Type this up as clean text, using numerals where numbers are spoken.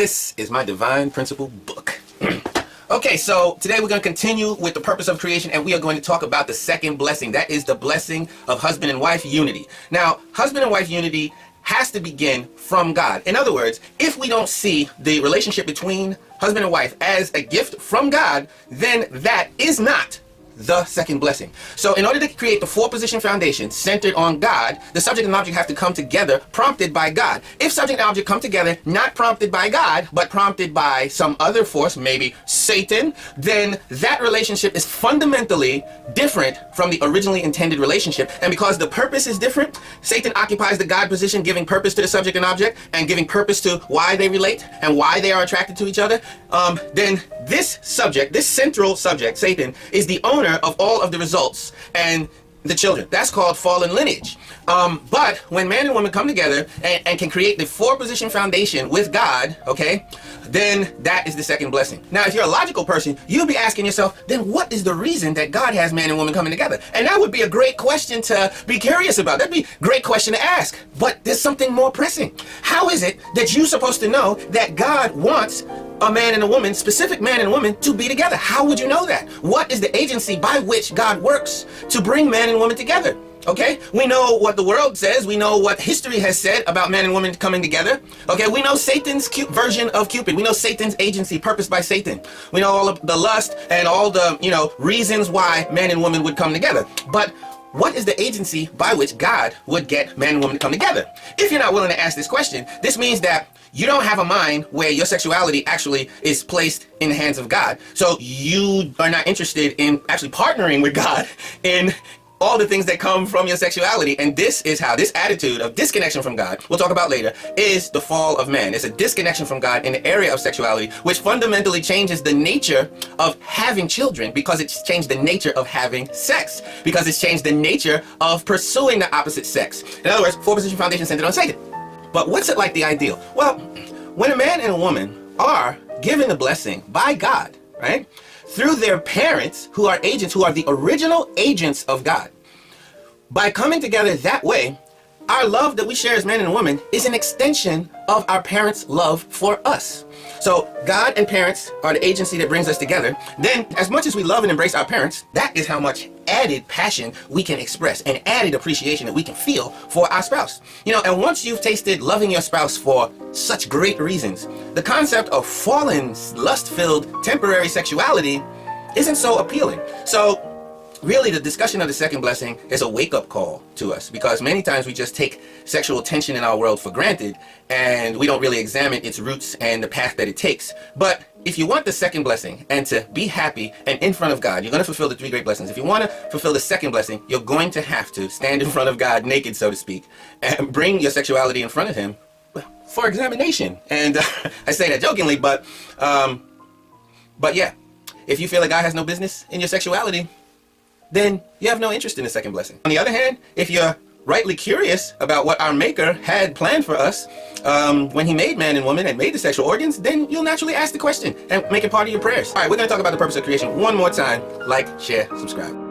This is my divine principle book. Okay, so today we're going to continue with the purpose of creation, and we are going to talk about the second blessing. That is the blessing of husband and wife unity. Now, husband and wife unity has to begin from God. In other words, if we don't see the relationship between husband and wife as a gift from God, then that is not the second blessing. So in order to create the four-position foundation centered on God, the subject and object have to come together, prompted by God. If subject and object come together, not prompted by God, but prompted by some other force, maybe Satan, then that relationship is fundamentally different from the originally intended relationship. And because the purpose is different, Satan occupies the God position, giving purpose to the subject and object, and giving purpose to why they relate and why they are attracted to each other. Then this subject, this central subject, Satan, is the owner of all of the results and the children. That's called fallen lineage. But when man and woman come together and can create the four-position foundation with God, okay, then that is the second blessing. Now, if you're a logical person, you'll be asking yourself, then what is the reason that God has man and woman coming together? And that would be a great question to be curious about. That'd be a great question to ask. But there's something more pressing. How is it that you're supposed to know that God wants a man and a woman, specific man and woman, to be together? How would you know that? What is the agency by which God works to bring man and woman together? Okay, we know what the world says. We know what history has said about man and woman coming together. Okay, we know Satan's version of Cupid. We know Satan's agency, purposed by Satan. We know all of the lust and all the, reasons why man and woman would come together. But what is the agency by which God would get man and woman to come together? If you're not willing to ask this question, this means that you don't have a mind where your sexuality actually is placed in the hands of God. So you are not interested in actually partnering with God in all the things that come from your sexuality. And this is how this attitude of disconnection from God, we'll talk about later, is the fall of man. It's a disconnection from God in the area of sexuality, which fundamentally changes the nature of having children, because it's changed the nature of having sex, because it's changed the nature of pursuing the opposite sex. In other words, four-position foundation centered on Satan. But what's it like the ideal? Well, when a man and a woman are given the blessing by God, right, through their parents, who are agents, who are the original agents of God, by coming together that way, our love that we share as man and woman is an extension of our parents' love for us. So God and parents are the agency that brings us together. Then, as much as we love and embrace our parents, that is how much added passion we can express and added appreciation that we can feel for our spouse. And once you've tasted loving your spouse for such great reasons, the concept of fallen, lust-filled, temporary sexuality isn't so appealing. So really, the discussion of the second blessing is a wake-up call to us, because many times we just take sexual tension in our world for granted, and we don't really examine its roots and the path that it takes. But if you want the second blessing and to be happy and in front of God, you're going to fulfill the three great blessings. If you want to fulfill the second blessing, you're going to have to stand in front of God naked, so to speak, and bring your sexuality in front of Him for examination. And I say that jokingly, but yeah, if you feel like God has no business in your sexuality, then you have no interest in the second blessing. On the other hand, if you're rightly curious about what our Maker had planned for us when He made man and woman and made the sexual organs, then you'll naturally ask the question and make it part of your prayers. All right, we're going to talk about the purpose of creation one more time. Like, share, subscribe.